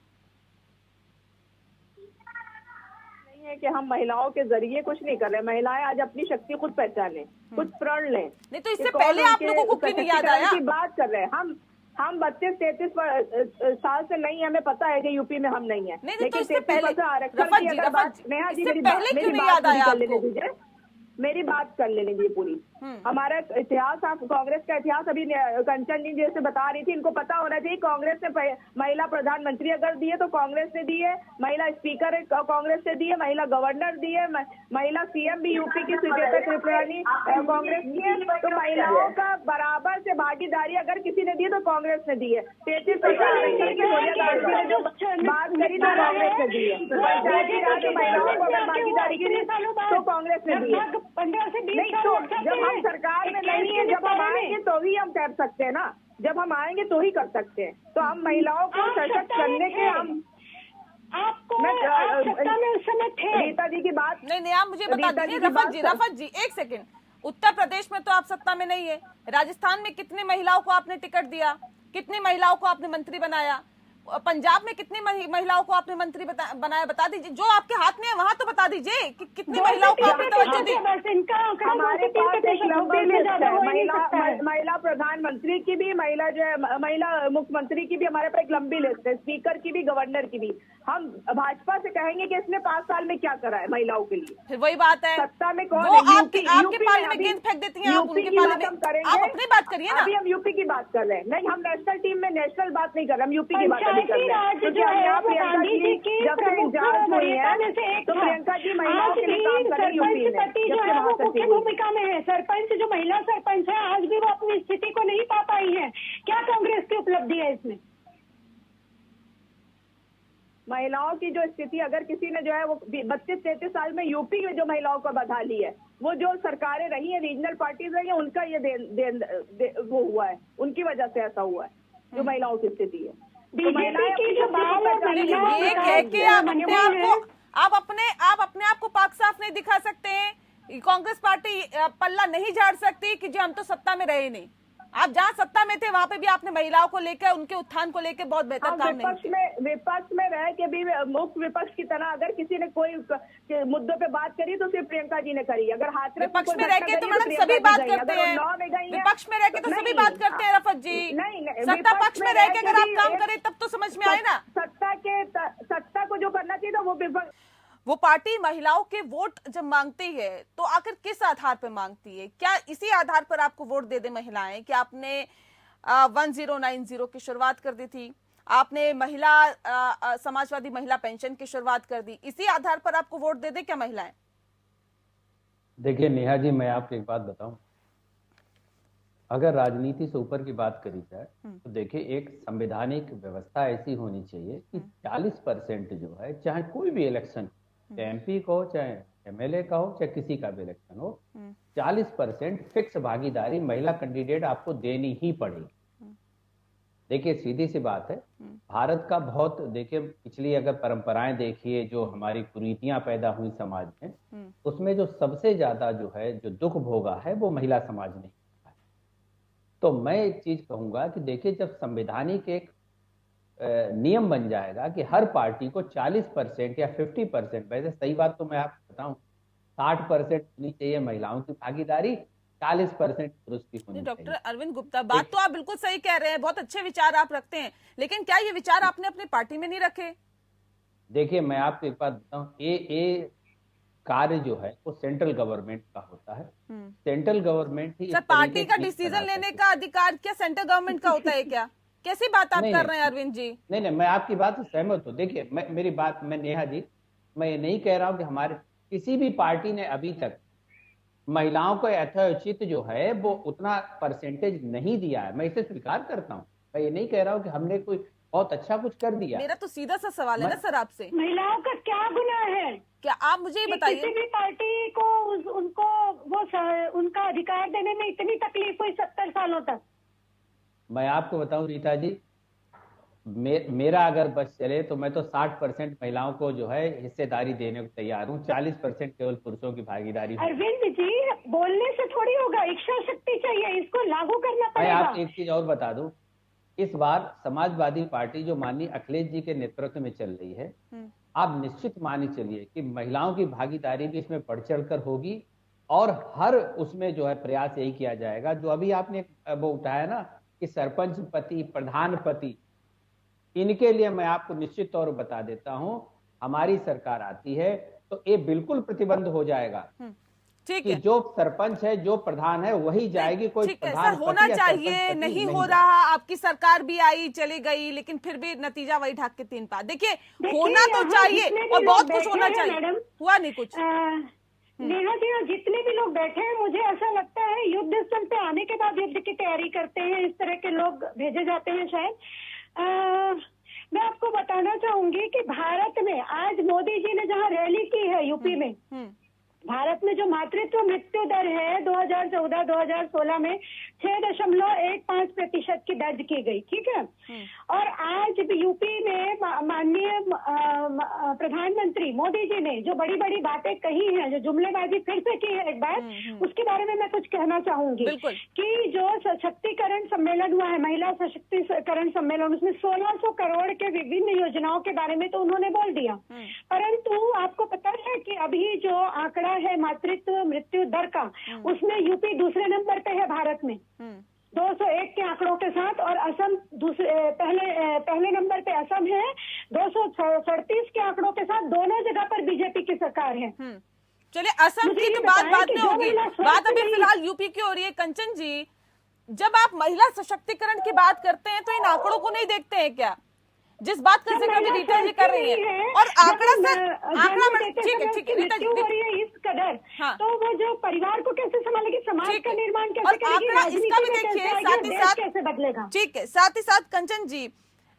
है कि हम महिलाओं के जरिए कुछ नहीं कर रहे। महिलाएं आज अपनी शक्ति खुद पहचाने, खुद प्रण लें। नहीं तो इससे पहले आप लोगों को क्यों नहीं याद आया? की बात कर रहे हैं हम। हम 32-33 साल से नहीं, हमें पता है कि यूपी में हम नहीं है। नहीं, तो लेकिन इससे पहले आरक्षण की अगर बात, नेहा जी मेरी बात कर लेने दीजिए, मेरी बात कर लेने दीजिए पूरी। हमारा इतिहास, आप कांग्रेस का इतिहास अभी कंचन जी जैसे बता रही थी, इनको पता होना चाहिए कांग्रेस ने महिला प्रधानमंत्री अगर दी है तो कांग्रेस ने दी है, महिला स्पीकर कांग्रेस ने दी है, महिला गवर्नर दी है, महिला सीएम भी यूपी की सुचेता कृपलानी कांग्रेस की है। तो महिलाओं का बराबर से भागीदारी अगर किसी ने दी है तो कांग्रेस ने दी है। 33% आरक्षण की सोनिया गांधी ने जो बात करी तो कांग्रेस ने दी है। पंचायती राज में महिलाओं को अगर भागीदारी की तो कांग्रेस ने दी है। 15 से 20 नहीं, तो जब हम सरकार में नहीं है, जब हम आएंगे तो ही हम कर सकते हैं ना, जब हम आएंगे तो ही कर सकते हैं। तो हम महिलाओं को सशक्त करने के हम आपको सत्ता में उस समय थे। रीता जी की बात नहीं, आप मुझे बता दीजिए रफत जी एक सेकंड, उत्तर प्रदेश में तो आप सत्ता में नहीं है, राजस्थान में कितनी महिलाओं को आपने टिकट दिया, कितनी महिलाओं को आपने मंत्री बनाया, पंजाब में कितनी महिलाओं को आपने मंत्री बनाया, बता दीजिए। जो आपके हाथ में है वहां तो बता दीजिए कि कितनी महिलाओं को आपने तवज्जो दी। हमारे पास एक लंबी लिस्ट है, महिला प्रधानमंत्री की भी, महिला जो है महिला मुख्यमंत्री की भी हमारे पास एक लंबी लिस्ट है, स्पीकर की भी, गवर्नर की भी। हम भाजपा से कहेंगे कि इसने 5 साल में क्या करा है महिलाओं के लिए, फिर वही बात है, सत्ता में कौन वो है? आपके पाले में गेंद फेंक देती हैं, आप उनके पाले में। आप अपनी बात करिए ना। अभी हम यूपी की बात कर रहे हैं, नहीं हम नेशनल टीम में नेशनल बात नहीं कर रहे, हम यूपी की बात अभी कर रहे हैं। क्योंकि प्रियंका जी जब से इंचार्ज हुई है तो प्रियंका जी महिलाओं के लिए काम कर रही यूपी में, जब से मुख्य भूमिका में है। सरपंच जो महिला सरपंच है आज भी वो अपनी स्थिति को नहीं पा पाई है। क्या कांग्रेस की उपलब्धि है इसमें? महिलाओं की जो स्थिति, अगर किसी ने जो है वो 32-33 साल में यूपी में जो महिलाओं को बधा ली है, वो जो सरकारें रही है, रीजनल पार्टीज रही है, उनका ये वो हुआ है, उनकी वजह से ऐसा हुआ है जो महिलाओं की स्थिति है। बीजेपी की जो बात ये कह के आप अपने आप को पाक साफ नहीं दिखा सकते हैं, कांग्रेस पार्टी पल्ला नहीं झाड़ सकती कि जी हम तो सत्ता में रहे नहीं। आप जहाँ सत्ता में थे वहां पे भी आपने महिलाओं को लेकर, उनके उत्थान को लेकर बहुत बेहतर काम नहीं। विपक्ष में रह के भी मुख्य विपक्ष की तरह अगर किसी ने कोई मुद्दों पे बात करी तो सिर्फ प्रियंका जी ने करी। अगर हाथ विपक्ष में रह के तो मैडम सभी बात करते हैं, विपक्ष में रह के तो सभी बात करते हैं रफत जी। नहीं, सत्ता पक्ष में रह के अगर आप काम करें तब तो समझ में आए ना। सत्ता को जो करना चाहिए था वो विपक्ष, वो पार्टी महिलाओं के वोट जब मांगती है तो आखिर किस आधार पर मांगती है? क्या इसी आधार पर आपको वोट दे दे महिलाएं कि आपने 1090 की शुरुआत कर दी थी, आपने महिला समाजवादी महिला पेंशन की शुरुआत कर दी, इसी आधार पर आपको वोट दे दे क्या महिलाएं? देखिए नेहा जी, मैं आपको एक बात बताऊं, अगर राजनीति से ऊपर की बात करी जाए तो देखिए एक संवैधानिक व्यवस्था ऐसी होनी चाहिए कि 40% जो है, चाहे कोई भी इलेक्शन, चाहे एमपी का हो, चाहे एमएलए का हो, चाहे किसी का भी इलेक्शन हो, 40% फिक्स भागीदारी महिला कैंडिडेट आपको देनी ही पड़ेगी। देखिए सीधी सी बात है, भारत का बहुत, देखिए पिछली अगर परंपराएं देखिए, जो हमारी कुरीतियां पैदा हुई समाज में, उसमें जो सबसे ज्यादा जो है जो दुख भोगा है वो महिला समाज ने। तो मैं एक चीज कहूंगा कि देखिए जब संवैधानिक एक नियम बन जाएगा कि हर पार्टी को 40% या 50%, वैसे सही बात तो मैं आपको बताऊं 60% होनी चाहिए महिलाओं की भागीदारी, 40% पुरुष की होनी चाहिए। डॉक्टर अरविंद गुप्ता, बात तो आप बिल्कुल सही कह रहे हैं, बहुत अच्छे विचार आप रखते हैं, लेकिन क्या ये विचार आपने अपनी पार्टी में नहीं रखे? देखिए मैं आपको एक बात बताऊं, ये कार्य जो है वो सेंट्रल गवर्नमेंट का होता है। सेंट्रल गवर्नमेंट ही सर पार्टी का डिसीजन लेने का अधिकार क्या सेंट्रल गवर्नमेंट का होता है क्या? कैसी बात आप कर रहे हैं अरविंद जी? नहीं, मैं आपकी बात से सहमत हूँ। देखिए मेरी बात, मैं नेहा जी, मैं ये नहीं कह रहा हूँ कि हमारे किसी भी पार्टी ने अभी तक महिलाओं को यथोचित जो है वो उतना परसेंटेज नहीं दिया है, मैं इसे स्वीकार करता हूँ। मैं ये नहीं कह रहा हूँ कि हमने कोई बहुत अच्छा कुछ कर दिया। मेरा तो सीधा सा सवाल है ना सर आपसे, महिलाओं का क्या गुनाह है? क्या आप मुझे ये बताइए, किसी भी पार्टी को उनको वो उनका अधिकार देने में इतनी तकलीफ हुई 70 सालों तक? मैं आपको बताऊं रीता जी, मेरा अगर बस चले तो मैं तो 60% महिलाओं को जो है हिस्सेदारी देने को तैयार हूँ, 40% केवल पुरुषों की भागीदारी। अरविंद जी, बोलने से थोड़ी होगा, इच्छा शक्ति चाहिए, इसको लागू करना पड़ेगा। मैं आपको एक चीज और बता दूं, इस बार समाजवादी पार्टी जो माननीय अखिलेश जी के नेतृत्व में चल रही है, आप निश्चित मानी चलिए कि महिलाओं की भागीदारी भी इसमें बढ़ चढ़कर होगी, और हर उसमें जो है प्रयास यही किया जाएगा। जो अभी आपने वो उठाया ना कि सरपंच पति, प्रधान पति, इनके लिए मैं आपको निश्चित तौर पर बता देता हूं, हमारी सरकार आती है तो ये बिल्कुल प्रतिबंध हो जाएगा ठीक कि है, जो सरपंच है, जो प्रधान है, वही जाएगी। कोई ठीक है प्रधान सर, होना पति या चाहिए, सरपंच पति नहीं हो जाएगा। रहा। आपकी सरकार भी आई चली गई, लेकिन फिर भी नतीजा वही ढाक के तीन पा। देखिए होना तो यहाँ चाहिए जितने भी और लोग बहुत कुछ बैठे होना हैं, चाहिए, मैडम, हुआ नहीं कुछ। नेहा जी, यहाँ जितने भी लोग बैठे हैं, मुझे ऐसा लगता है युद्ध स्थल पे आने के बाद युद्ध की तैयारी करते हैं, इस तरह के लोग भेजे जाते हैं शायद। मैं आपको बताना चाहूंगी कि भारत में आज मोदी जी ने जहाँ रैली की है यूपी में, भारत में जो मातृत्व मृत्यु दर है 2014-2016 में 6.15% की दर्ज की गई, ठीक है। और आज यूपी में माननीय प्रधानमंत्री मोदी जी ने जो बड़ी बड़ी बातें कही हैं, जो जुमलेबाजी फिर से की है एक बार, उसके बारे में मैं कुछ कहना चाहूंगी कि जो सशक्तिकरण सम्मेलन हुआ है, महिला सशक्तिकरण सम्मेलन, उसमें 1600 करोड़ के विभिन्न योजनाओं के बारे में तो उन्होंने बोल दिया, परंतु आपको पता है कि अभी जो आंकड़ा है मातृत्व मृत्यु दर का, उसमें यूपी दूसरे नंबर पे है भारत में 201 के आंकड़ों के साथ, और असम पहले नंबर पे असम है 237 के आंकड़ों के साथ। दोनों जगह पर बीजेपी की सरकार है। चलिए असम की तो बात में होगी, बात अभी फिलहाल यूपी की हो रही है। कंचन जी, जब आप महिला सशक्तिकरण की बात करते हैं तो इन आंकड़ों को नहीं देखते हैं क्या, जिस बात का जिक्र अभी रीटा जी कर रही हैं? और आंकड़ा सर, आंकड़ा ठीक है रीटा जी, इस कदर, हाँ, तो वो जो परिवार को कैसे संभालेगी, समाज का निर्माण कैसे और करेगी, आंकड़ा इसका भी देखिए, साथ ही साथ कैसे बदलेगा। ठीक है, साथ ही साथ कंचन जी,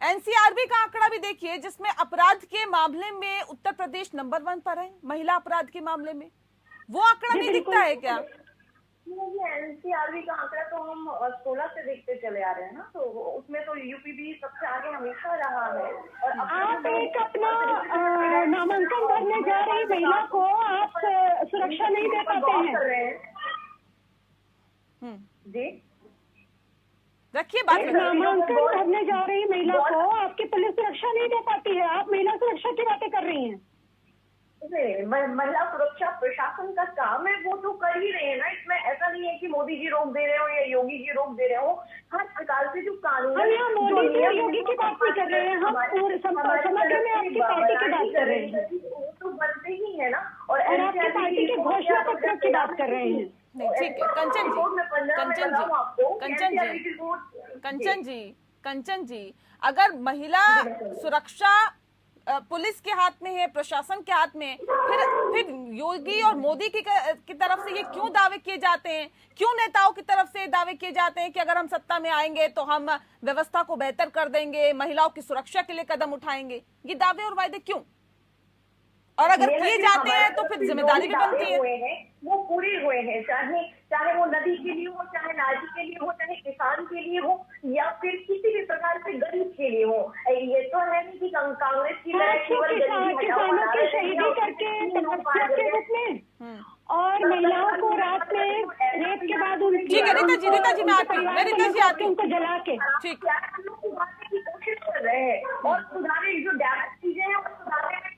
एनसीआरबी का आंकड़ा भी देखिए, जिसमें अपराध के मामले में उत्तर प्रदेश नंबर 1 पर है, महिला अपराध के मामले में। वो आंकड़ा नहीं दिखता है क्या? एनसीआरबी का आंकड़ा तो हम 16 से देखते चले आ रहे हैं ना, तो उसमें तो यूपी भी सबसे आगे हमेशा रहा है। और आप एक अपना नामांकन भरने जा रही महिला को आप सुरक्षा नहीं दे पाते हैं। जी रखिए बात, नामांकन भरने जा रही महिला को आपकी पुलिस सुरक्षा नहीं दे पाती है, आप महिला सुरक्षा की बातें कर रही हैं। महिला सुरक्षा प्रशासन का काम है, वो तो कर ही रहे हैं ना। इसमें ऐसा नहीं है कि मोदी जी रोक दे रहे हो या योगी जी रोक दे रहे हो। हर प्रकार से जो कानून, हम यहाँ मोदी जी और योगी की बात नहीं कर रहे हैं, हम समग्र में आपकी पार्टी की बात कर रहे हैं। वो तो बनते ही है ना, और आपकी पार्टी के घोषणा पत्र की बात कर रहे हैं। नहीं ठीक है कंचन जी, अगर महिला सुरक्षा पुलिस के हाथ में है, प्रशासन के हाथ में, फिर योगी और मोदी की तरफ से ये क्यों दावे किए जाते हैं, क्यों नेताओं की तरफ से दावे किए जाते हैं कि अगर हम सत्ता में आएंगे तो हम व्यवस्था को बेहतर कर देंगे, महिलाओं की सुरक्षा के लिए कदम उठाएंगे? ये दावे और वायदे क्यों? और अगर किए जाते हैं तो फिर जिम्मेदारी भी बनती है। वो पूरे हुए हैं, चाहे वो नदी के लिए हो, चाहे नाली के लिए हो, चाहे किसान के लिए हो, या फिर किसी भी प्रकार से गरीब के लिए हो। ये तो है नहीं कि कांग्रेस की किसानों की शहीदी करके तपस्या के रूप में और महिलाओं को रात में रेप के बाद ठीक है रीता जी मैं आती हूँ उनको जला के ठीक की कोशिश कर रहे हैं और सुधारने जो डैमेज चीजें हैं वो सुधारने में।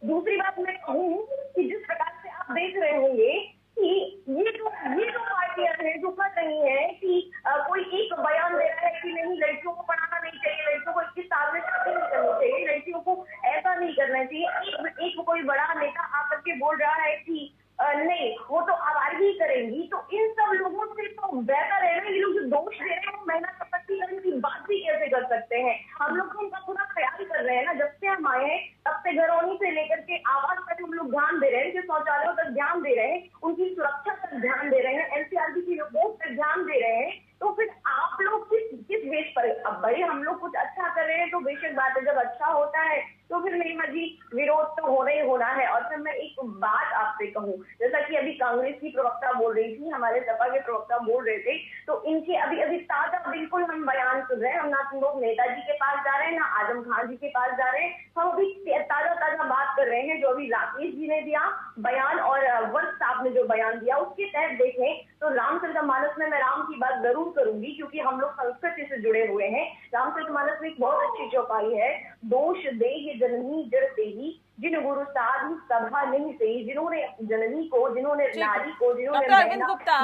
दूसरी बात मैं कहूँ कि जिस प्रकार से आप देख रहे होंगे कि ये जो पार्टियां हैं जो कर रही है कि कोई एक बयान दे रहा है कि नहीं लड़कियों को पढ़ाना नहीं चाहिए, लड़कियों को 21 साल में शादी नहीं करनी चाहिए, लड़कियों को ऐसा नहीं करना चाहिए। एक कोई बड़ा नेता आकर के बोल रहा है कि नहीं वो तो आवाज ही करेंगी, तो इन सब लोगों से तो बेहतर है ना, ये लोग जो दोष दे रहे हैं वो महिला सशक्तिकरण की बात भी कैसे कर सकते हैं। हम लोग तो उनका पूरा ख्याल कर रहे हैं ना, जब से हम आए हैं तब से घरौनी से लेकर के आवास तक हम लोग ध्यान दे रहे हैं, उनके शौचालयों तक ध्यान दे रहे हैं, उनकी सुरक्षा तक ध्यान दे रहे हैं, एनसीआरबी की रिपोर्ट तक ध्यान दे रहे हैं। तो फिर आप लोग किस बेस पर, अब भाई हम लोग कुछ अच्छा कर रहे हैं तो बेशक बात है, जब अच्छा होता है तो फिर नहीं मर्जी विरोध तो होना ही होना है। और फिर मैं एक बात आपसे कहूँ, जैसा कि अभी कांग्रेस की प्रवक्ता बोल रही थी, हमारे सपा के प्रवक्ता बोल रहे थे, तो इनके अभी ताजा बिल्कुल हम बयान सुन रहे हैं। हम ना तुम लोग नेताजी के पास जा रहे हैं, ना आजम खान जी के पास जा रहे हैं, हम अभी ताजा बात कर रहे हैं जो अभी राकेश जी ने दिया बयान और वंश साहब ने जो बयान दिया उसके तहत देखें तो रामचरितमानस में मैं राम की बात जरूर करूंगी क्योंकि हम लोग संस्कृति से जुड़े हुए हैं। रामचरितमानस में एक बहुत अच्छी चौपाई है, दोष दे जननी जड़ से ही जिन गुरु साधु सभा नहीं सही, जिन्होंने जननी को, जिन्होंने नारी को, जिन्होंने डॉक्टर अरविंद गुप्ता,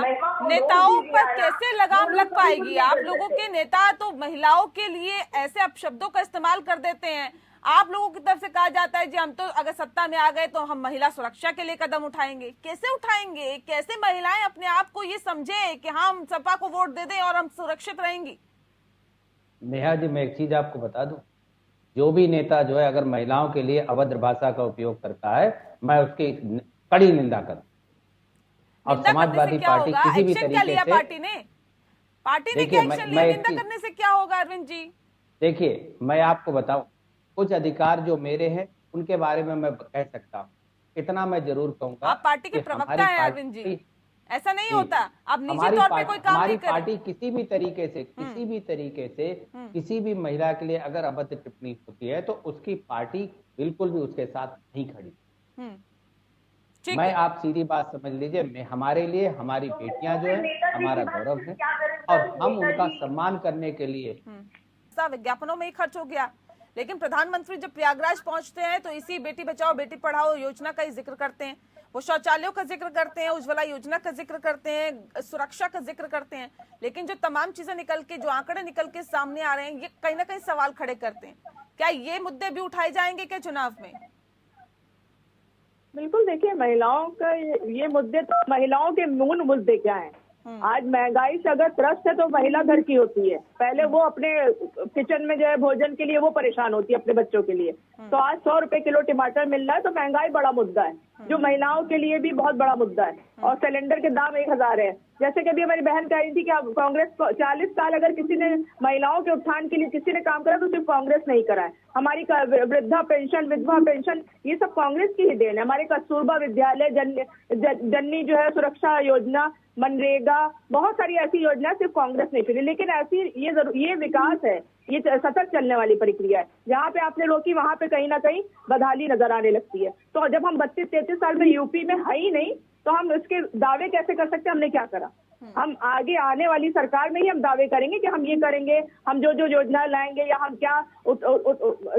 नेताओं पर कैसे लगाम लग पाएगी? आप लोगों के नेता तो महिलाओं के लिए ऐसे अपशब्दों का इस्तेमाल कर देते हैं। आप लोगों की तरफ से कहा जाता है जी हम तो अगर सत्ता में आ गए तो हम महिला सुरक्षा के लिए कदम उठाएंगे। कैसे उठाएंगे? कैसे महिलाएं अपने आप को ये समझे कि हम सपा को वोट दे दें और हम सुरक्षित रहेंगी? नेहा जी, मैं एक चीज आपको बता दूं, जो भी नेता जो है अगर महिलाओं के लिए अभद्र भाषा का उपयोग करता है, मैं उसकी कड़ी निंदा करूं। और समाजवादी पार्टी किसी भी तरीके से, पार्टी ने क्या एक्शन लिया? निंदा करने से क्या होगा अरविंद जी? देखिए, मैं आपको बताऊं, कुछ अधिकार जो मेरे हैं उनके बारे में मैं कह सकता हूं, इतना मैं जरूर कहूंगा। आप पार्टी के प्रवक्ता हैं अरविंद जी, ऐसा नहीं होता। आप निजी तौर पे कोई काम नहीं करें। हमारी पार्टी किसी भी तरीके से किसी भी महिला के लिए अगर अभद्र टिप्पणी होती है तो उसकी पार्टी बिल्कुल भी उसके साथ नहीं खड़ी। मैं आप सीधी बात समझ लीजिए, मैं हमारे लिए हमारी बेटियां जो है हमारा गौरव है और हम उनका सम्मान करने के लिए विज्ञापनों में ही खर्च हो गया। लेकिन प्रधानमंत्री जब प्रयागराज पहुंचते हैं तो इसी बेटी बचाओ बेटी पढ़ाओ योजना का ही जिक्र करते हैं, वो शौचालयों का जिक्र करते हैं, उज्ज्वला योजना का जिक्र करते हैं, सुरक्षा का जिक्र करते हैं। लेकिन जो तमाम चीजें निकल के, जो आंकड़े निकल के सामने आ रहे हैं, ये कहीं ना कहीं सवाल खड़े करते हैं। क्या ये मुद्दे भी उठाए जाएंगे क्या चुनाव में? बिल्कुल, देखिए महिलाओं का ये मुद्दे, तो महिलाओं के मूल मुद्दे क्या हैं? आज महंगाई से अगर त्रस्त है तो महिला घर की होती है। पहले वो अपने किचन में जो है भोजन के लिए वो परेशान होती है अपने बच्चों के लिए। तो आज 100 रुपए किलो टमाटर मिल रहा है, तो महंगाई बड़ा मुद्दा है, जो महिलाओं के लिए भी बहुत बड़ा मुद्दा है। और सिलेंडर के दाम 1000 है। जैसे कि अभी हमारी बहन कह रही थी कि कांग्रेस 40 साल अगर किसी ने महिलाओं के उत्थान के लिए किसी ने काम करा तो सिर्फ कांग्रेस नहीं करा है। हमारी वृद्धा पेंशन, विधवा पेंशन, ये सब कांग्रेस की ही देन है। हमारे कस्तूरबा विद्यालय, जननी जो है सुरक्षा योजना, मनरेगा, बहुत सारी ऐसी योजना सिर्फ कांग्रेस नहीं चुनी। लेकिन ऐसी ये विकास है, ये सतत चलने वाली प्रक्रिया है। जहाँ पे आपने रोकी वहाँ पे कहीं ना कहीं बदहाली नजर आने लगती है। तो जब हम 32-33 साल में यूपी में है ही नहीं तो हम इसके दावे कैसे कर सकते हैं हमने क्या करा? हम आगे आने वाली सरकार में ही हम दावे करेंगे कि हम ये करेंगे, हम जो जो योजना लाएंगे या हम क्या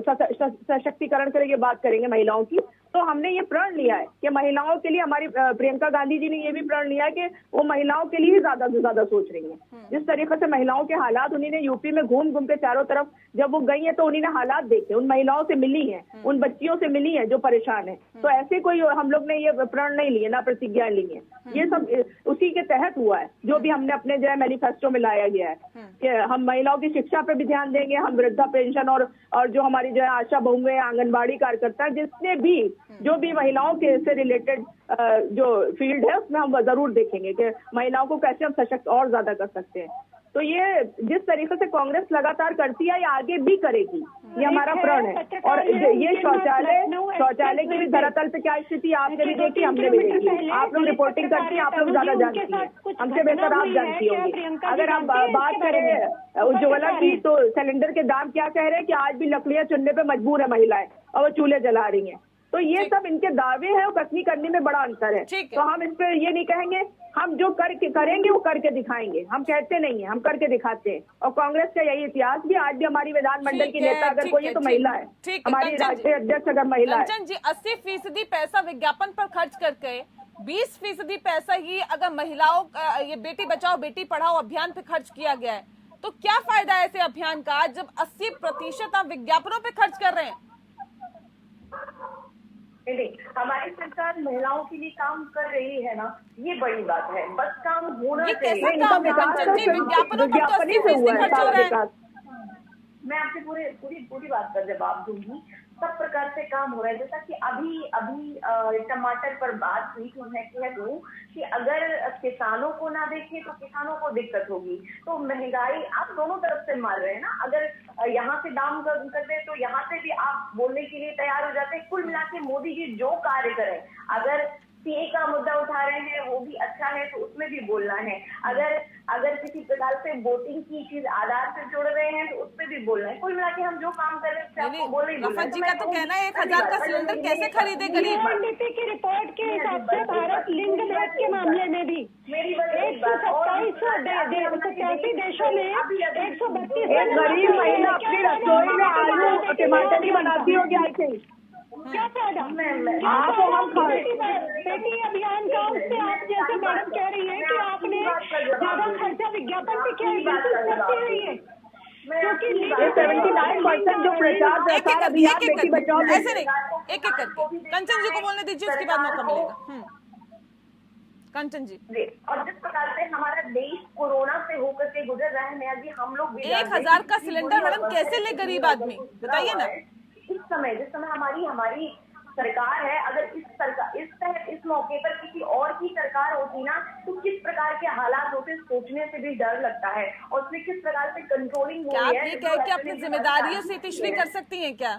सशक्तिकरण करेंगे, बात करेंगे महिलाओं की। तो हमने ये प्रण लिया है कि महिलाओं के लिए, हमारी प्रियंका गांधी जी ने ये भी प्रण लिया है कि वो महिलाओं के लिए ज्यादा से ज्यादा सोच रही हैं। जिस तरीके से महिलाओं के हालात उन्होंने यूपी में घूम घूम के चारों तरफ जब वो गई है तो उन्होंने हालात देखे, उन महिलाओं से मिली हैं, उन बच्चियों से मिली हैं जो परेशान है। तो ऐसे कोई हम लोग ने ये प्रण नहीं लिए, ना प्रतिज्ञा ली है, ये सब उसी के तहत हुआ है जो भी हमने अपने जो है मैनिफेस्टो में लाया गया है कि हम महिलाओं की शिक्षा पे भी ध्यान देंगे, हम वृद्धा पेंशन और जो हमारी जो है आशा बहुएं, आंगनबाड़ी कार्यकर्ता, जिसने भी जो भी महिलाओं के से रिलेटेड जो फील्ड है उसमें हम जरूर देखेंगे कि महिलाओं को कैसे हम सशक्त और ज्यादा कर सकते हैं। तो ये जिस तरीके से कांग्रेस लगातार करती है, ये आगे भी करेगी, ये हमारा प्रण है। और ये शौचालय की भी धरातल पे क्या स्थिति आपने भी देखी, हमने भी देखी। आप लोग रिपोर्टिंग करती हैं, आप लोग ज्यादा जानती हैं, हमसे बेहतर आप जानती होंगी। अगर आप बात करें उज्ज्वला की तो सिलेंडर के दाम क्या कह रहे हैं कि आज भी लकड़ियां चुनने पे मजबूर है महिलाएं और वो चूल्हे जला रही हैं। तो ये सब इनके दावे हैं और कथनी करने में बड़ा अंतर है। तो हम इस पे ये नहीं कहेंगे, हम जो करेंगे वो करके दिखाएंगे। हम कहते नहीं है, हम करके दिखाते हैं। और कांग्रेस का यही इतिहास भी, आज भी हमारी विधानमंडल की नेता अगर कोई है तो महिला है, हमारी राष्ट्रीय अध्यक्ष अगर महिला है। कंचन जी, 80% पैसा विज्ञापन पर खर्च करके 20% पैसा ही अगर महिलाओं ये बेटी बचाओ बेटी पढ़ाओ अभियान पे खर्च किया गया है, तो क्या फायदा है ऐसे अभियान का जब 80% आप विज्ञापनों पे खर्च कर रहे हैं? हमारी सरकार महिलाओं के लिए काम कर रही है ना, ये बड़ी बात है। बस काम होना चाहिए। विज्ञापनों पर तो 80% खर्च हो रहा है। मैं आपसे पूरी बात का जवाब दूंगी। सब प्रकार से काम हो रहा है। जैसा कि अभी टमाटर पर बात हुई तो मैं कह दूं कि अगर किसानों को ना देखें तो किसानों को दिक्कत होगी। तो महंगाई आप दोनों तरफ से मार रहे हैं ना। अगर यहाँ से दाम कर दे तो यहाँ से भी आप बोलने के लिए तैयार हो जाते हैं। कुल मिला के मोदी जी जो कार्य करें, अगर सीए का मुद्दा उठा रहे हैं, वो भी अच्छा है, तो उसमें भी बोलना है। अगर किसी प्रकार से वोटिंग की चीज आधार से जोड़ रहे हैं तो उसपे भी बोलना है। कुल मिला के हम जो काम कर रहे हैं उससे आपको बोलना ही बोलना है। रफत जी का तो कहना है 1000 का सिलेंडर कैसे खरीदे गरीब। यूएनडीपी की रिपोर्ट के हिसाब से भारत लिंग भेद के मामले में भी 127 देशों में 132 गरीब महिला अपनी रसोई में आलू टमाटर की बनाती होगी आई थिंक। क्या फायदा बेटी अभियान का उससे आप जैसे मैडम कह रही है कि आपने ज्यादा खर्चा विज्ञापन पे किया है, बिल्कुल सस्ती हुई है, क्योंकि 79% जो प्रचार प्रसार अभियान बेटी बचाओ ऐसे नहीं, एक एक करके कंचन जी को बोलने दीजिए, उसके बाद मौका मिलेगा। कंचन जी, और जिस प्रकार से हमारा देश कोरोना से होकर के गुजर रहा है, मैं अभी हम लोग 1000 का सिलेंडर मैडम कैसे ले गरीब आदमी, बताइए ना। जिस समय हमारी सरकार है, अगर इस मौके पर किसी और की सरकार होती ना, तो किस प्रकार के हालात होते सोचने से भी डर लगता है। और उसमें किस प्रकार से कंट्रोलिंग हो क्या आप रही है। ये कह के अपनी जिम्मेदारियों से तिश्री कर सकती हैं क्या?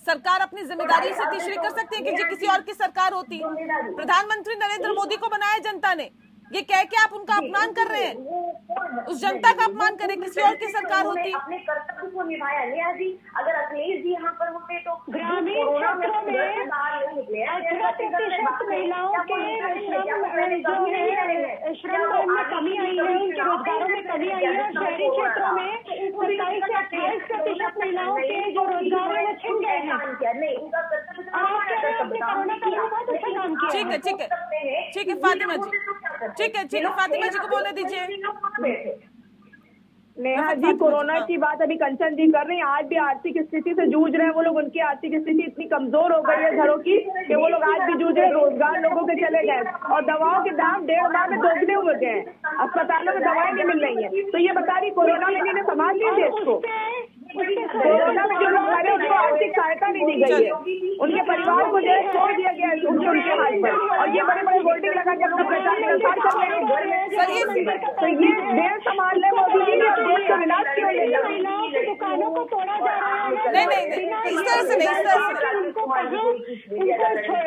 सरकार अपनी जिम्मेदारी से तिश्री कर सकती है कि जी किसी और की सरकार होती। प्रधानमंत्री नरेंद्र मोदी को बनाया जनता ने, ये कह के आप उनका अपमान कर रहे हैं। उस जनता का अपमान करें, किसी और की सरकार होती। अपने कर्तव्य को निभाया। नेहा जी, अगर अखिलेश जी यहाँ पर होते तो ग्रामीण क्षेत्रों में 18% महिलाओं के श्रम में कमी आई है, उनके रोजगारों में कमी आई है। शहरी क्षेत्रों में 27 से 28% महिलाओं के जो रोजगार है वो छिन गए हैं। कोरोना काल में बहुत अच्छा काम किया। ठीक है फातिमा जी, ठीक है फातिमा जी को बोलने दीजिए। नेहा जी, कोरोना की बात अभी कंचन जी कर रही हैं, आज भी आर्थिक स्थिति से जूझ रहे हैं वो लोग। उनकी आर्थिक स्थिति इतनी कमजोर हो गई है घरों की कि वो लोग आज भी जूझ रहे हैं। रोजगार लोगों के चले गए और दवाओं के दाम 1.5 माह में दोगुने हुए गए हैं। अस्पतालों में दवाएं नहीं मिल रही है। तो ये बता रही कोरोना में इन्होंने संभाल लिया देश को। कोरोना में जो लोग मरे उनको आर्थिक सहायता नहीं दी गई है, उनके परिवार को जो छोड़ दिया गया है उनके हाथ पर। और ये बड़े बड़े होर्डिंग लगा के अपना प्रचार प्रसार कर रहे हैं। तो ये देश संभाल ले मोदी जी और देश को विनाश क्यों ले जाए। महिलाओं की दुकानों को तोड़ा जा रहा है। नहीं, इस तरह से नहीं,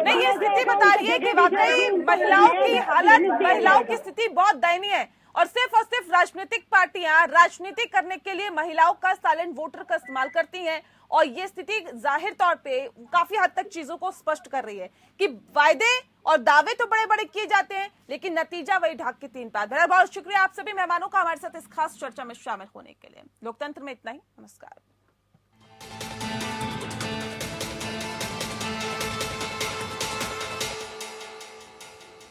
नहीं, ये स्थिति बता रही है कि वाकई महिलाओं की हालत, महिलाओं की स्थिति बहुत दयनीय है। और सिर्फ राजनीतिक पार्टियां राजनीति करने के लिए महिलाओं का साइलेंट वोटर का इस्तेमाल करती हैं। और ये स्थिति जाहिर तौर पे काफी हद तक चीजों को स्पष्ट कर रही है कि वायदे और दावे तो बड़े बड़े किए जाते हैं, लेकिन नतीजा वही ढाक के 3 पात। बहुत शुक्रिया आप सभी मेहमानों का हमारे साथ इस खास चर्चा में शामिल होने के लिए। लोकतंत्र में इतना ही, नमस्कार।